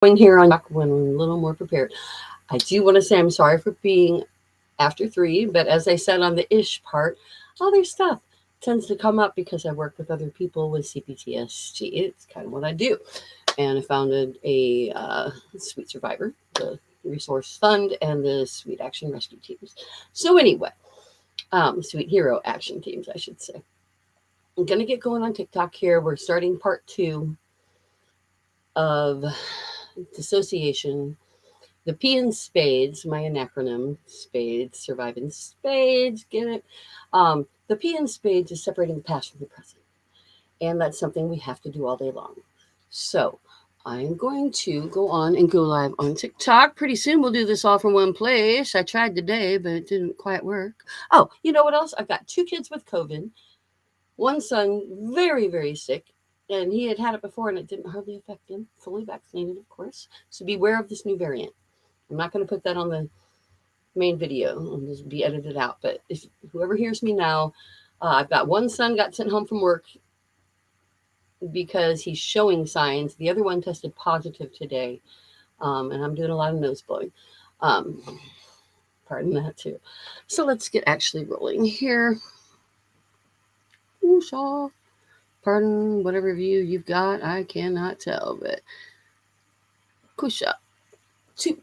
Going here on when I'm a little more prepared. I do want to say I'm sorry for being after 3, but as I said on the ish part, other stuff tends to come up because I work with other people with cPTSD. It's kind of what I do. And I founded a Sweet Survivor, the Resource Fund, and the Sweet Action Rescue Teams. So, anyway, Sweet Hero Action Teams, I should say. I'm going to get going on TikTok here. We're starting part 2 of dissociation. The P in spades, my acronym, spades, survive in spades, get it? The P in spades is separating the past from the present. And that's something we have to do all day long. So I'm going to go on and go live on TikTok. Pretty soon we'll do this all from one place. I tried today, but it didn't quite work. Oh, you know what else? I've got 2 kids with COVID. One son, very, very sick. And he had had it before and it didn't hardly affect him. Fully vaccinated, of course. So beware of this new variant. I'm not going to put that on the main video. It'll just be edited out. But if whoever hears me now, I've got one son got sent home from work because he's showing signs. The other one tested positive today, and I'm doing a lot of nose blowing. Um, pardon that too. So let's get actually rolling here. Wooshaw. Pardon whatever view you've got. I cannot tell, but kusha. 2.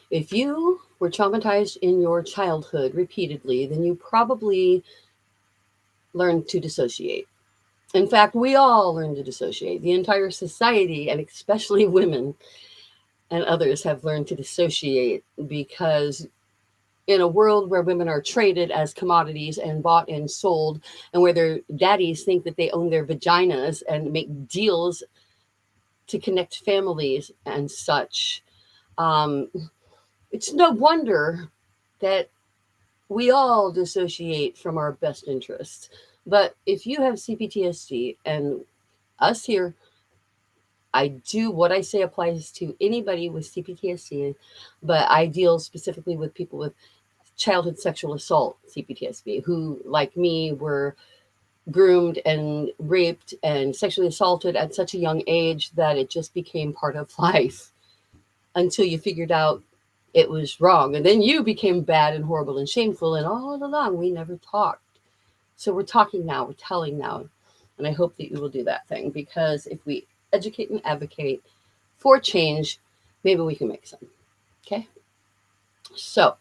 If you were traumatized in your childhood repeatedly, then you probably learned to dissociate. In fact, we all learn to dissociate. The entire society, and especially women and others, have learned to dissociate because in a world where women are traded as commodities and bought and sold, and where their daddies think that they own their vaginas and make deals to connect families and such, um, it's no wonder that we all dissociate from our best interests. But if you have cPTSD, and us here, I do what I say applies to anybody with cPTSD, but I deal specifically with people with childhood sexual assault cPTSD who, like me, were groomed and raped and sexually assaulted at such a young age that it just became part of life until you figured out it was wrong. And then you became bad and horrible and shameful. And all along, we never talked. So we're talking now, we're telling now. And I hope that you will do that thing, because if we educate and advocate for change, maybe we can make some. Okay? So,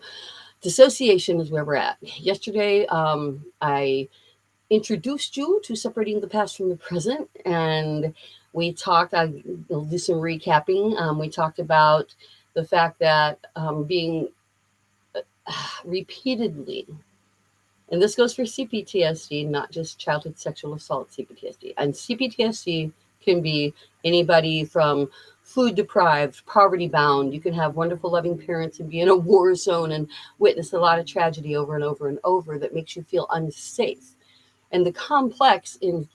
dissociation is where we're at. Yesterday, I introduced you to separating the past from the present, and we talked, I'll do some recapping. We talked about the fact that being repeatedly, and this goes for cPTSD, not just childhood sexual assault cPTSD. And cPTSD can be anybody from food deprived, poverty bound. You can have wonderful, loving parents and be in a war zone and witness a lot of tragedy over and over and over that makes you feel unsafe. And the complex in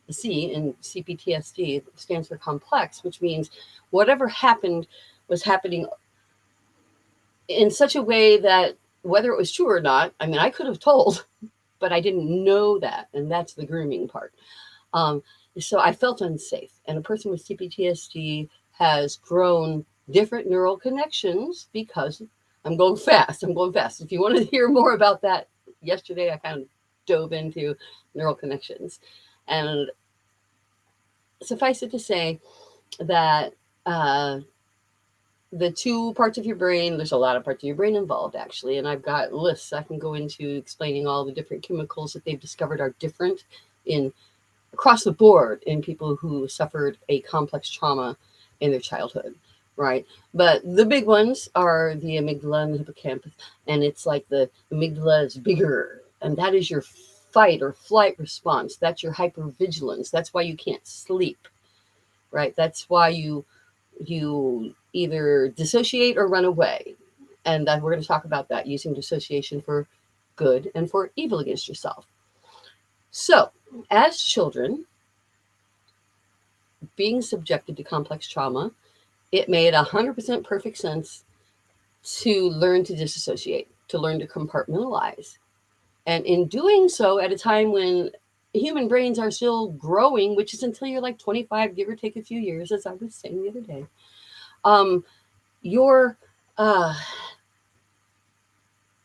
cPTSD stands for complex, which means whatever happened was happening in such a way that whether it was true or not, I mean, I could have told, but I didn't know that. And that's the grooming part. Um, so I felt unsafe. And a person with cPTSD has grown different neural connections because I'm going fast. I'm going fast. If you want to hear more about that, yesterday I kind of dove into neural connections. And suffice it to say that the 2 parts of your brain, there's a lot of parts of your brain involved actually, and I've got lists I can go into explaining all the different chemicals that they've discovered are different in across the board in people who suffered a complex trauma in their childhood, right? But the big ones are the amygdala and the hippocampus, and it's like the amygdala is bigger, and that is your fight or flight response. That's your hypervigilance. That's why you can't sleep, right? That's why you either dissociate or run away. And we're going to talk about that, using dissociation for good and for evil against yourself. So, as children, being subjected to complex trauma, it made 100% perfect sense to learn to disassociate, to learn to compartmentalize. And in doing so, at a time when human brains are still growing, which is until you're like 25, give or take a few years, as I was saying the other day. You're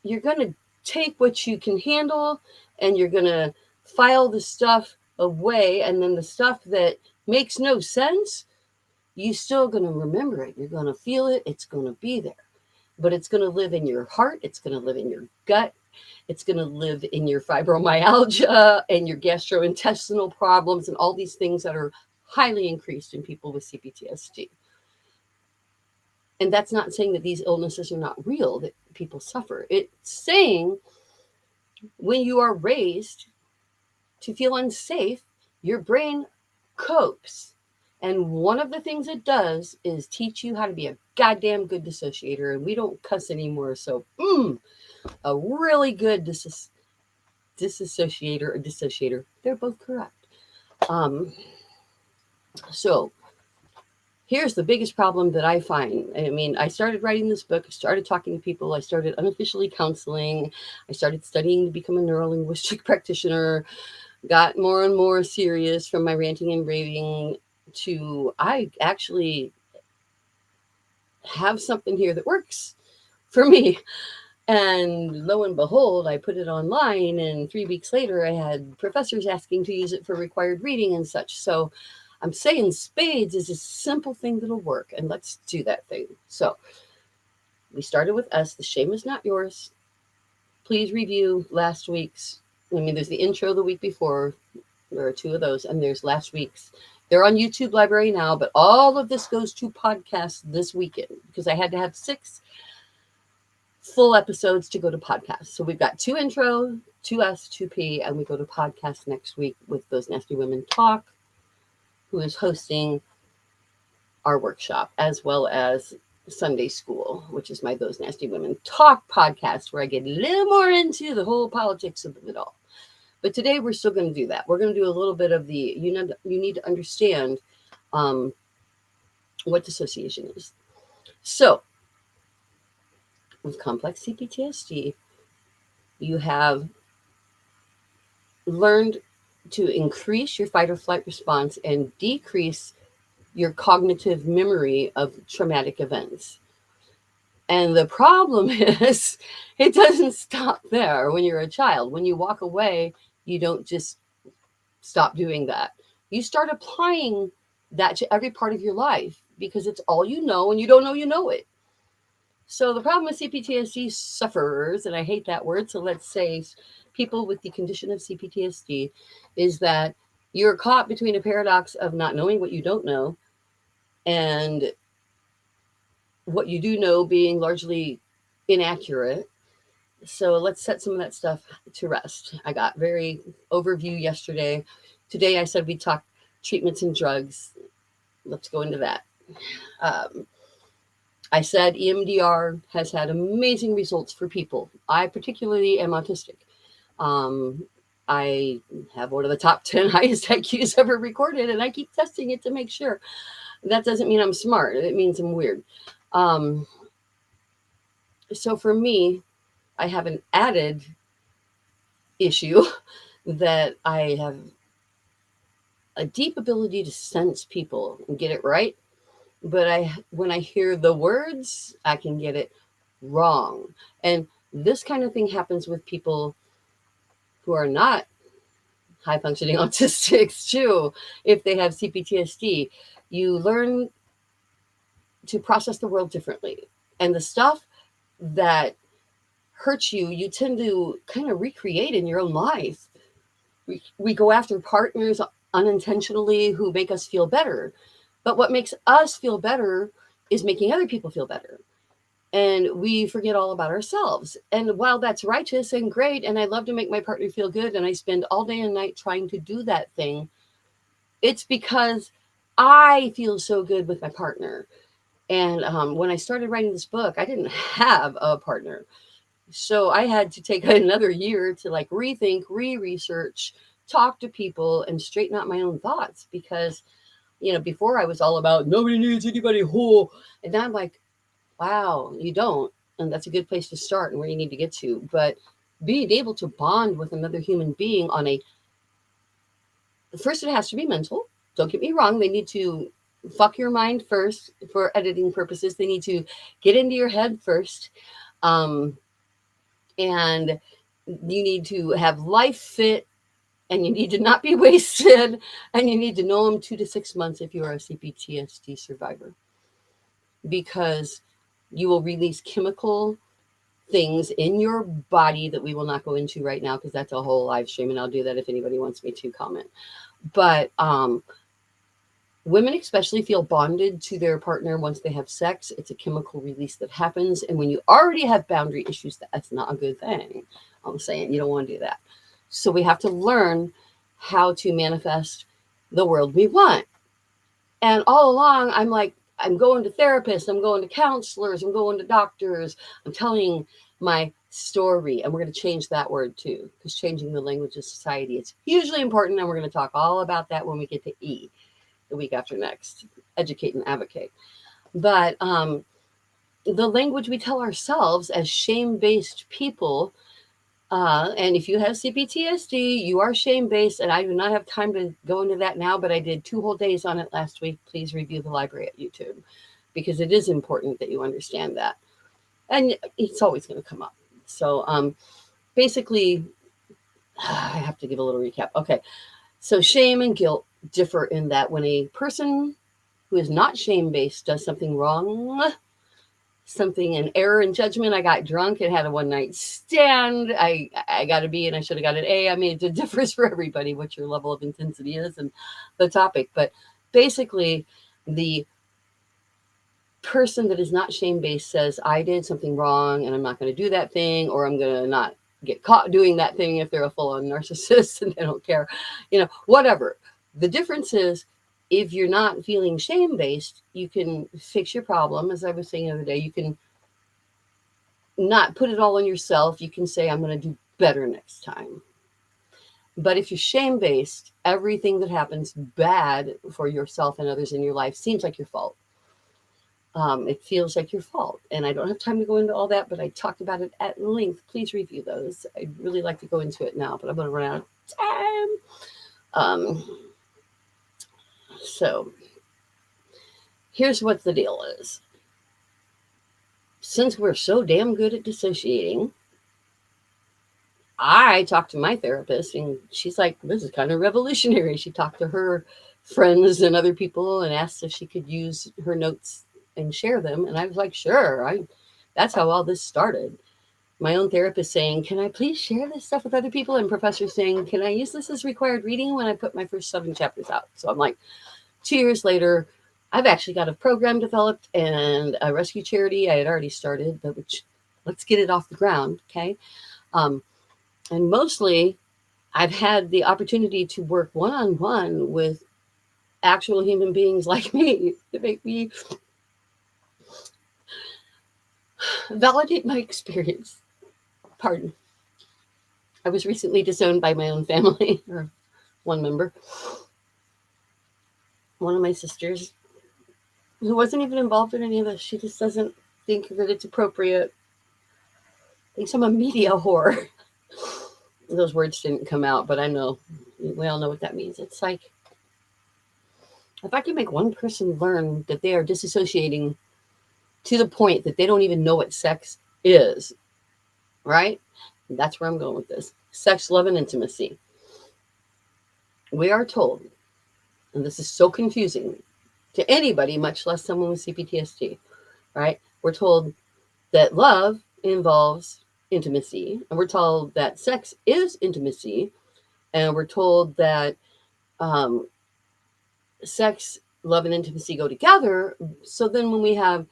you're going to take what you can handle, and you're going to file the stuff away, and then the stuff that makes no sense, you still going to remember it. You're going to feel it. It's going to be there, but it's going to live in your heart. It's going to live in your gut. It's going to live in your fibromyalgia and your gastrointestinal problems and all these things that are highly increased in people with cPTSD. And that's not saying that these illnesses are not real, that people suffer. It's saying when you are raised to feel unsafe, your brain copes. And one of the things it does is teach you how to be a goddamn good dissociator. And we don't cuss anymore. So, a really good disassociator or dissociator. They're both correct. So here's the biggest problem that I find. I mean, I started writing this book, I started talking to people, I started unofficially counseling, I started studying to become a neurolinguistic practitioner, got more and more serious from my ranting and raving to I actually have something here that works for me. And lo and behold, I put it online, and 3 weeks later, I had professors asking to use it for required reading and such. So I'm saying SPADES is a simple thing that'll work, and let's do that thing. So we started with S. The shame is not yours. Please review last week's. I mean, there's the intro the week before. There are 2 of those, and there's last week's. They're on YouTube Library now, but all of this goes to podcast this weekend because I had to have 6 full episodes to go to podcast. So we've got 2 intro, 2S, 2P, and we go to podcast next week with Those Nasty Women Talk, who is hosting our workshop, as well as Sunday School, which is my Those Nasty Women Talk podcast, where I get a little more into the whole politics of it all. But today we're still going to do that. We're going to do a little bit of the, you need to understand what dissociation is. So with complex cPTSD, you have learned to increase your fight or flight response and decrease your cognitive memory of traumatic events. And the problem is, it doesn't stop there when you're a child. When you walk away, you don't just stop doing that. You start applying that to every part of your life because it's all you know, and you don't know you know it. So the problem with cPTSD sufferers, and I hate that word, so let's say people with the condition of cPTSD, is that you're caught between a paradox of not knowing what you don't know and what you do know being largely inaccurate. So let's set some of that stuff to rest. I got very overview yesterday. Today I said we'd talk treatments and drugs. Let's go into that. I said EMDR has had amazing results for people. I particularly am autistic. I have one of the top 10 highest IQs ever recorded, and I keep testing it to make sure. That doesn't mean I'm smart. It means I'm weird. So for me, I have an added issue that I have a deep ability to sense people and get it right. But when I hear the words, I can get it wrong. And this kind of thing happens with people who are not high functioning autistics too. If they have cPTSD, you learn to process the world differently. And the stuff that hurts you, you tend to kind of recreate in your own life. We go after partners unintentionally who make us feel better. But what makes us feel better is making other people feel better. And we forget all about ourselves. And while that's righteous and great, and I love to make my partner feel good, and I spend all day and night trying to do that thing, it's because I feel so good with my partner. And when I started writing this book, I didn't have a partner. So I had to take another year to like rethink, research, talk to people, and straighten out my own thoughts. Because, before I was all about nobody needs anybody whole. And now I'm like, wow, you don't. And that's a good place to start and where you need to get to. But being able to bond with another human being on a First, it has to be mental. Don't get me wrong. They need to fuck your mind first for editing purposes. They need to get into your head first. Um, and you need to have life fit, and you need to not be wasted, and you need to know them 2 to 6 months if you are a cPTSD survivor, because you will release chemical things in your body that we will not go into right now because that's a whole live stream, and I'll do that if anybody wants me to comment. But women especially feel bonded to their partner once they have sex. It's a chemical release that happens, and when you already have boundary issues, that's not a good thing. I'm saying you don't want to do that. So we have to learn how to manifest the world we want. And all along, I'm like, I'm going to therapists, I'm going to counselors, I'm going to doctors, I'm telling my story. And we're going to change that word too, because changing the language of society is hugely important. And we're going to talk all about that when we get to E, the week after next, educate and advocate. But the language we tell ourselves as shame-based people, and if you have cPTSD, you are shame-based, and I do not have time to go into that now, but I did 2 whole days on it last week. Please review the library at YouTube, because it is important that you understand that. And it's always going to come up. So basically, I have to give a little recap. Okay, so shame and guilt differ in that when a person who is not shame-based does something wrong, something an error in judgment, I got drunk and had a one-night stand, I got a B and I should have got an A. I mean, it differs for everybody what your level of intensity is and the topic. But basically, the person that is not shame-based says, I did something wrong and I'm not going to do that thing, or I'm going to not get caught doing that thing if they're a full-on narcissist and they don't care, whatever. The difference is, if you're not feeling shame-based, you can fix your problem. As I was saying the other day, you can not put it all on yourself. You can say, I'm going to do better next time. But if you're shame-based, everything that happens bad for yourself and others in your life seems like your fault. It feels like your fault. And I don't have time to go into all that, but I talked about it at length. Please review those. I'd really like to go into it now, but I'm going to run out of time. So here's what the deal is. Since we're so damn good at dissociating, I talked to my therapist and she's like, this is kind of revolutionary. She talked to her friends and other people and asked if she could use her notes and share them. And I was like, sure. That's how all this started. My own therapist saying, can I please share this stuff with other people? And professors saying, can I use this as required reading when I put my first 7 chapters out? So I'm like, 2 years later, I've actually got a program developed and a rescue charity I had already started, but let's get it off the ground, okay? And mostly, I've had the opportunity to work one-on-one with actual human beings like me to make me validate my experience. Pardon. I was recently disowned by my own family, or one member. One of my sisters, who wasn't even involved in any of this, she just doesn't think that it's appropriate. Thinks I'm a media whore. Those words didn't come out, but I know. We all know what that means. It's like, if I can make one person learn that they are disassociating to the point that they don't even know what sex is, right? That's where I'm going with this. Sex, love, and intimacy. We are told, and this is so confusing to anybody, much less someone with cPTSD, right? We're told that love involves intimacy, and we're told that sex is intimacy, and we're told that sex, love, and intimacy go together. So then when we have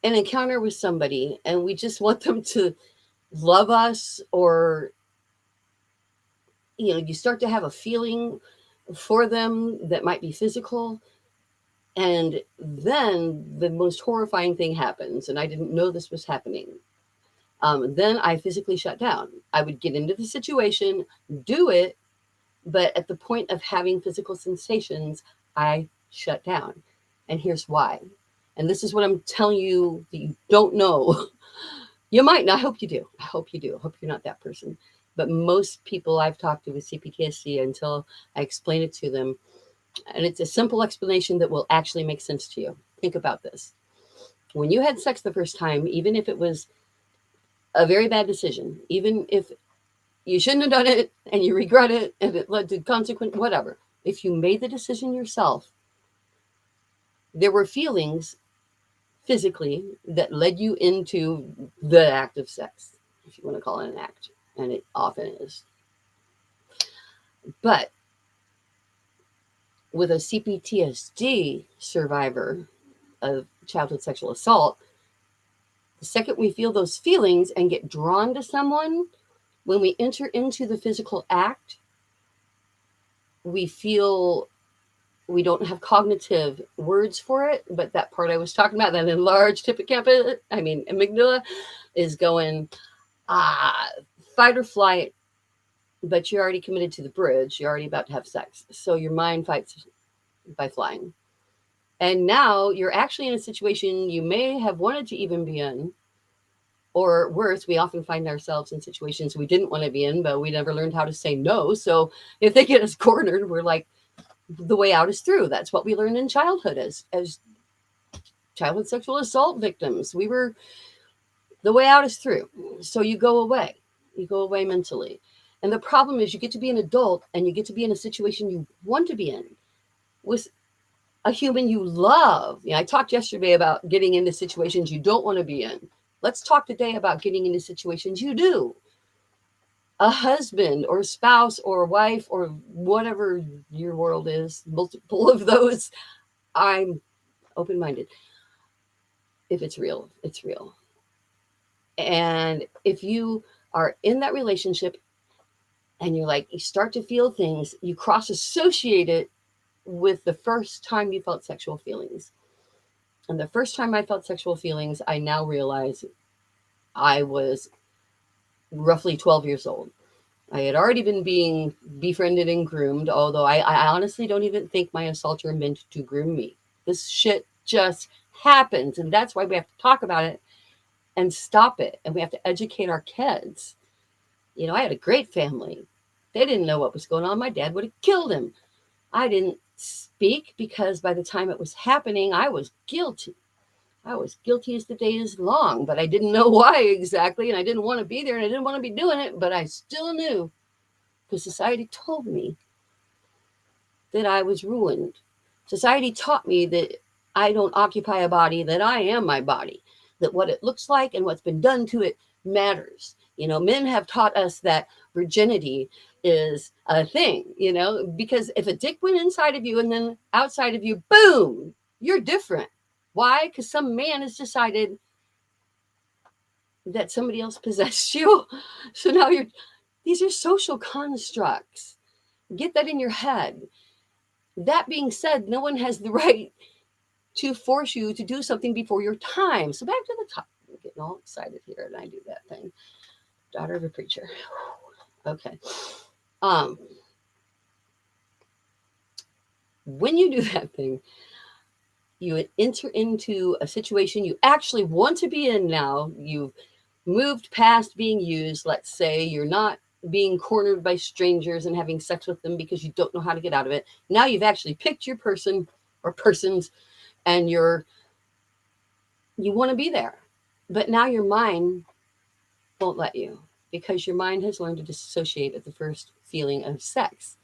an encounter with somebody and we just want them to love us, or you start to have a feeling for them that might be physical, and then the most horrifying thing happens, and I didn't know this was happening. Then I physically shut down. I would get into the situation, do it, but at the point of having physical sensations, I shut down. And here's why. And this is what I'm telling you that you don't know. You might not. I hope you do. I hope you do. I hope you're not that person. But most people I've talked to with cPTSD, until I explain it to them, and it's a simple explanation that will actually make sense to you. Think about this. When you had sex the first time, even if it was a very bad decision, even if you shouldn't have done it and you regret it and it led to consequence, whatever, if you made the decision yourself, there were feelings physically that led you into the act of sex, if you want to call it an act, and it often is. But with a cPTSD survivor of childhood sexual assault, the second we feel those feelings and get drawn to someone, when we enter into the physical act, we feel we don't have cognitive words for it, but that part I was talking about, that enlarged amygdala, is going, fight or flight, but you're already committed to the bridge. You're already about to have sex. So your mind fights by flying. And now you're actually in a situation you may have wanted to even be in, or worse, we often find ourselves in situations we didn't want to be in, but we never learned how to say no. So if they get us cornered, we're like, the way out is through. That's what we learned in childhood as childhood sexual assault victims. The way out is through. So you go away. You go away mentally. And the problem is you get to be an adult and you get to be in a situation you want to be in with a human you love. I talked yesterday about getting into situations you don't want to be in. Let's talk today about getting into situations you do. A husband or spouse or wife or whatever your world is, multiple of those, I'm open-minded. If it's real, it's real. And if you are in that relationship and you're like, you start to feel things, you cross-associate it with the first time you felt sexual feelings. And the first time I felt sexual feelings, I now realize I was roughly 12 years old. I had already been being befriended and groomed, although I honestly don't even think my assaulter meant to groom me. This shit just happens, and that's why we have to talk about it and stop it, and we have to educate our kids. I had a great family. They didn't know what was going on. My dad would have killed him. I didn't speak because by the time it was happening, I was guilty. I was guilty as the day is long, but I didn't know why exactly, and I didn't want to be there, and I didn't want to be doing it, but I still knew, because society told me that I was ruined. Society taught me that I don't occupy a body, that I am my body, that what it looks like and what's been done to it matters. Men have taught us that virginity is a thing, because if a dick went inside of you and then outside of you, boom, you're different. Why? Because some man has decided that somebody else possessed you. So now these are social constructs. Get that in your head. That being said, no one has the right to force you to do something before your time. So back to the top. I'm getting all excited here and I do that thing. Daughter of a preacher. Okay. When you do that thing, you enter into a situation you actually want to be in now. You've moved past being used. Let's say you're not being cornered by strangers and having sex with them because you don't know how to get out of it. Now you've actually picked your person or persons and you want to be there. But now your mind won't let you because your mind has learned to dissociate at the first feeling of sex.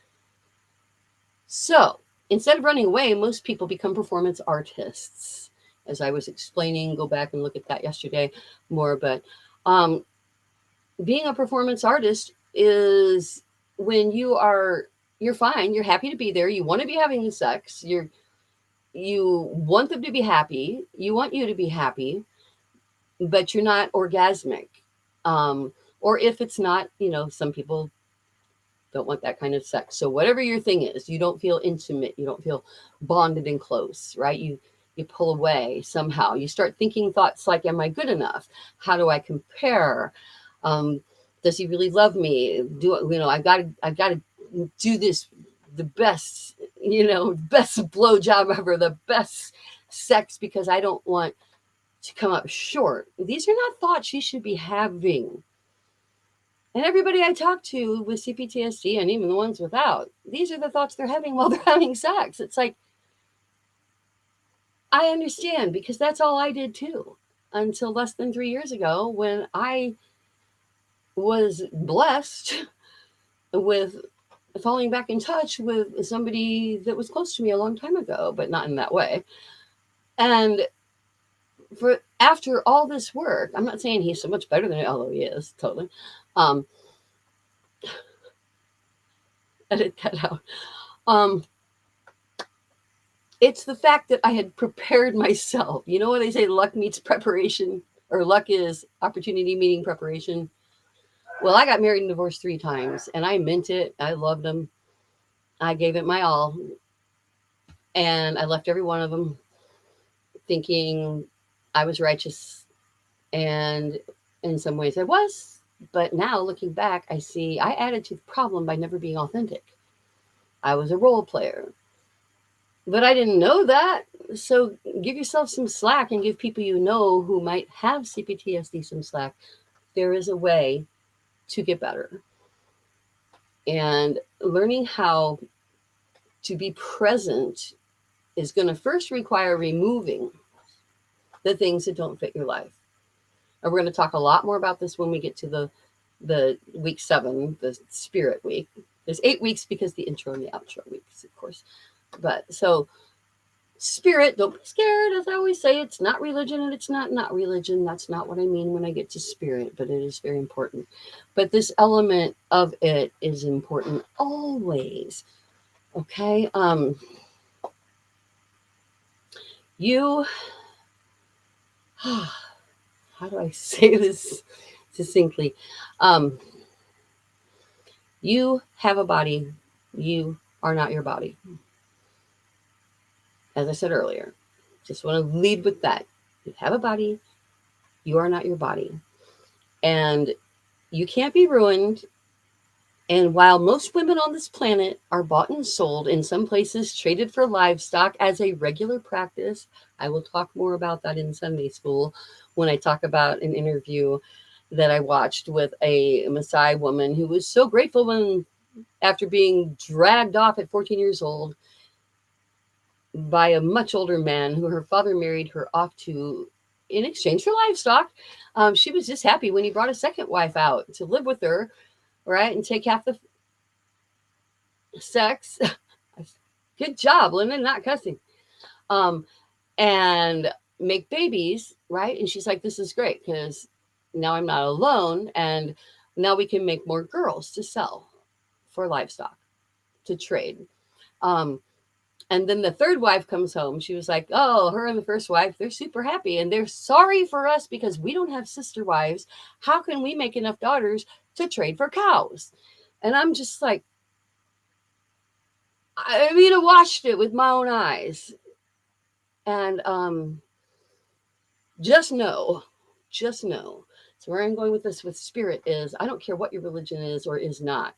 So instead of running away, most people become performance artists. As I was explaining, go back and look at that yesterday more. But being a performance artist is when you're fine, you're happy to be there, you want to be having the sex, you want them to be happy, you want you to be happy, but you're not orgasmic. Or if it's not, some people don't want that kind of sex. So whatever your thing is, you don't feel intimate, you don't feel bonded and close, right? You pull away somehow. You start thinking thoughts like, am I good enough? How do I compare? Does he really love me? I gotta do this, the best, best blowjob ever, the best sex, because I don't want to come up short. These are not thoughts you should be having. And everybody I talk to with cPTSD, and even the ones without, these are the thoughts they're having while they're having sex. It's like, I understand, because that's all I did too, until less than 3 years ago, when I was blessed with falling back in touch with somebody that was close to me a long time ago, but not in that way. And for after all this work, I'm not saying he's so much better than me, although he is totally. Um, edit that out. Um, it's the fact that I had prepared myself. You know what they say, luck meets preparation, or luck is opportunity meeting preparation. Well, I got married and divorced 3 times, and I meant it. I loved them. I gave it my all, and I left every one of them thinking I was righteous, and in some ways I was. But now looking back, I see I added to the problem by never being authentic. I was a role player, but I didn't know that. So give yourself some slack, and give people you know who might have cPTSD some slack. There is a way to get better. And learning how to be present is going to first require removing the things that don't fit your life. And we're going to talk a lot more about this when we get to the week 7, the spirit week. There's 8 weeks because the intro and the outro weeks, of course. But so spirit, don't be scared. As I always say, it's not religion and it's not religion. That's not what I mean when I get to spirit, but it is very important. But this element of it is important always. Okay. You, how do I say this succinctly? You have a body. You are not your body. As I said earlier, just want to lead with that. You have a body. You are not your body. And you can't be ruined. And while most women on this planet are bought and sold, in some places traded for livestock as a regular practice, I will talk more about that in Sunday school when I talk about an interview that I watched with a Maasai woman who was so grateful when, after being dragged off at 14 years old by a much older man who her father married her off to in exchange for livestock, she was just happy when he brought a second wife out to live with her, right, and take half the sex. Good job, Linda, not cussing. And make babies, right? And she's like, this is great because now I'm not alone, and now we can make more girls to sell for livestock, to trade. And then the third wife comes home. She was like, oh, her and the first wife, they're super happy. And they're sorry for us because we don't have sister wives. How can we make enough daughters to trade for cows? And I'm just like, I mean, I watched it with my own eyes. And just know. So where I'm going with this with spirit is, I don't care what your religion is or is not.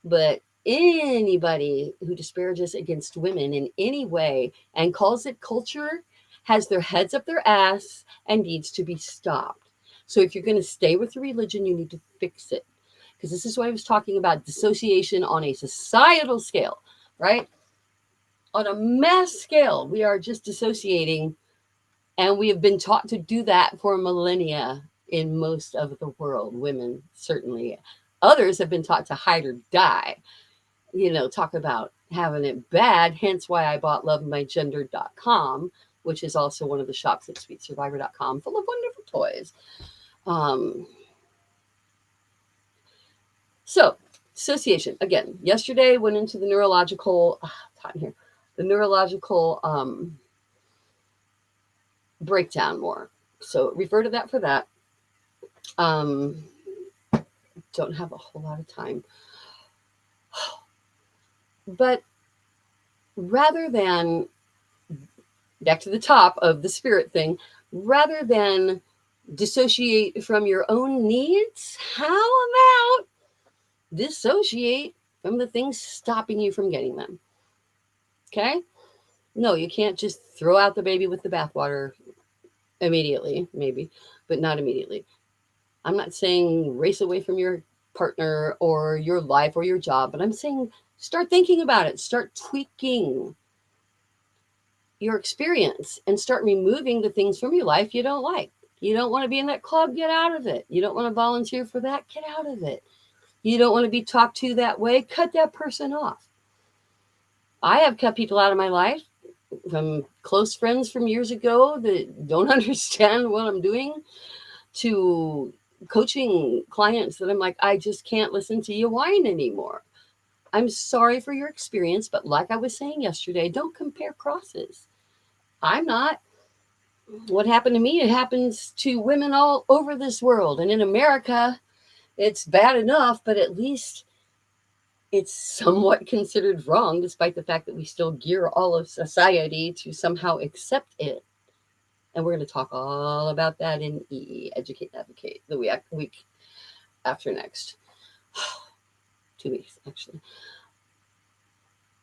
But anybody who disparages against women in any way and calls it culture has their heads up their ass and needs to be stopped. So if you're going to stay with the religion, you need to fix it. Because this is what I was talking about, dissociation on a societal scale, right? On a mass scale, we are just dissociating, and we have been taught to do that for millennia in most of the world. Women, certainly. Others have been taught to hide or die. Talk about having it bad. Hence why I bought lovemygender.com, which is also one of the shops at sweetsurvivor.com, full of wonderful toys. So, dissociation. Again, yesterday went into the neurological, the neurological breakdown more. So refer to that for that. Don't have a whole lot of time. But rather than, back to the top of the spirit thing, rather than dissociate from your own needs, how about dissociate from the things stopping you from getting them? Okay? No, you can't just throw out the baby with the bathwater immediately, maybe, but not immediately. I'm not saying race away from your partner or your life or your job, but I'm saying start thinking about it. Start tweaking your experience and start removing the things from your life you don't like. You don't want to be in that club, get out of it. You don't want to volunteer for that, get out of it. You don't want to be talked to that way, cut that person off. I have cut people out of my life from close friends from years ago that don't understand what I'm doing to coaching clients that I'm like, I just can't listen to you whine anymore. I'm sorry for your experience, but like I was saying yesterday, don't compare crosses. I'm not. What happened to me, it happens to women all over this world. And in America, it's bad enough, but at least it's somewhat considered wrong, despite the fact that we still gear all of society to somehow accept it. And we're going to talk all about that in EE, Educate and Advocate, the week after next. 2 weeks, actually.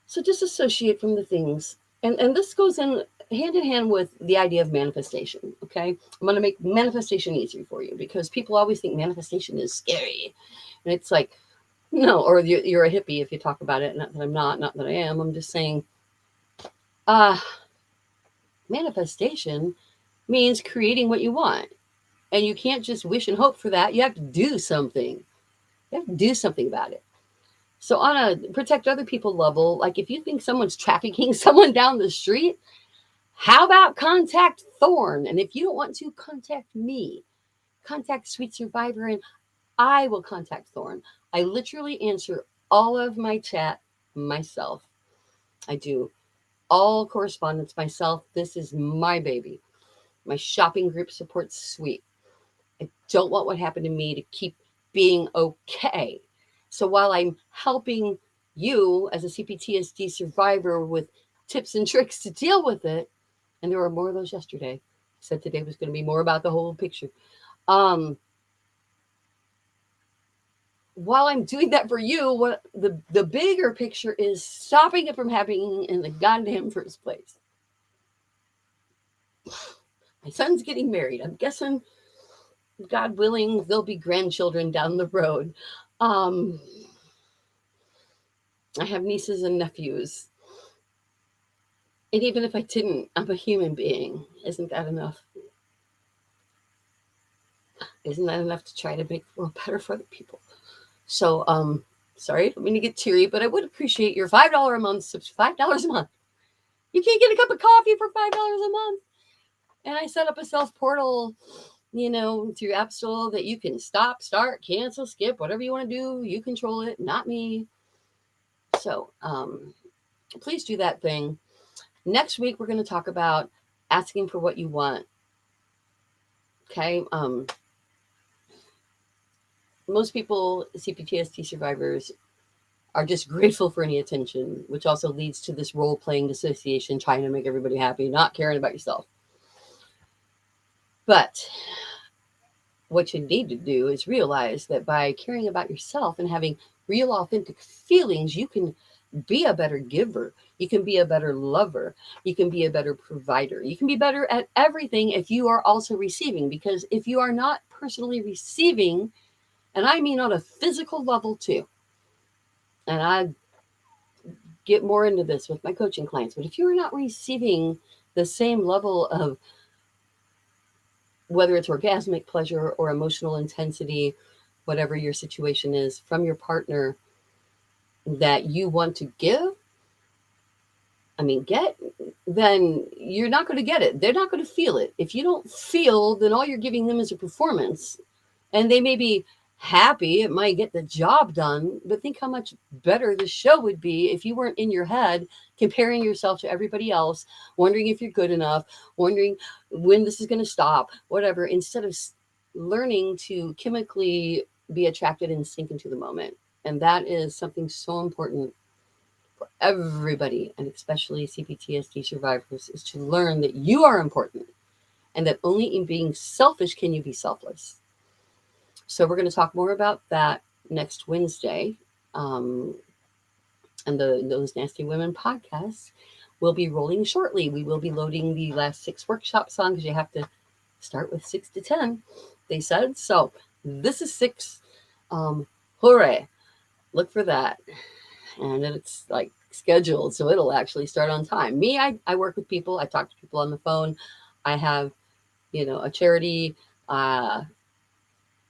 So disassociate from the things. And this goes in hand with the idea of manifestation, okay? I'm going to make manifestation easier for you because people always think manifestation is scary. And it's like, no, or you're a hippie if you talk about it. Not that I'm not that I am. I'm just saying, manifestation means creating what you want. And you can't just wish and hope for that. You have to do something. You have to do something about it. So on a protect other people level, like if you think someone's trafficking someone down the street, how about contact Thorn? And if you don't want to, contact me. Contact Sweet Survivor and I will contact Thorn. I literally answer all of my chat myself. I do all correspondence myself. This is my baby. My shopping group supports Sweet. I don't want what happened to me to keep being okay. So while I'm helping you as a cPTSD survivor with tips and tricks to deal with it, and there were more of those yesterday. I said today was going to be more about the whole picture. While I'm doing that for you, what the bigger picture is stopping it from happening in the goddamn first place. My son's getting married. I'm guessing, God willing, there'll be grandchildren down the road. I have nieces and nephews. And even if I didn't, I'm a human being. Isn't that enough? Isn't that enough to try to make the world better for other people? So, sorry, I don't mean to get teary, but I would appreciate your $5 a month, $5 a month. You can't get a cup of coffee for $5 a month. And I set up a self portal, through App Store that you can stop, start, cancel, skip, whatever you want to do. You control it, not me. So, please do that thing. Next week, we're going to talk about asking for what you want. Okay. Most people, cPTSD survivors, are just grateful for any attention, which also leads to this role-playing dissociation, trying to make everybody happy, not caring about yourself. But what you need to do is realize that by caring about yourself and having real, authentic feelings, you can be a better giver. You can be a better lover. You can be a better provider. You can be better at everything if you are also receiving. Because if you are not personally receiving, and I mean on a physical level too, and I get more into this with my coaching clients, but if you're not receiving the same level of whether it's orgasmic pleasure or emotional intensity, whatever your situation is, from your partner that you want to give, then you're not going to get it. They're not going to feel it. If you don't feel, then all you're giving them is a performance. And they may be happy, it might get the job done, but think how much better the show would be if you weren't in your head comparing yourself to everybody else, wondering if you're good enough, wondering when this is going to stop, whatever, instead of learning to chemically be attracted and sink into the moment. And that is something so important for everybody, and especially cPTSD survivors, is to learn that you are important and that only in being selfish can you be selfless. So we're going to talk more about that next Wednesday. And Those Nasty Women podcast will be rolling shortly. We will be loading the last 6 workshop songs. You have to start with 6 to 10, they said. So This is 6. Hooray. Look for that. And it's like scheduled, so it'll actually start on time. Me, I work with people. I talk to people on the phone. I have, a charity. I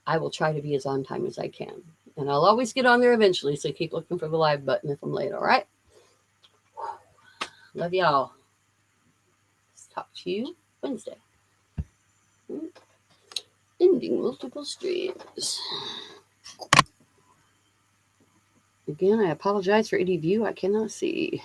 will try to be as on time as I can. And I'll always get on there eventually, so keep looking for the live button if I'm late, all right? Love y'all. Let's talk to you Wednesday. Ending multiple streams. Again, I apologize for any view I cannot see.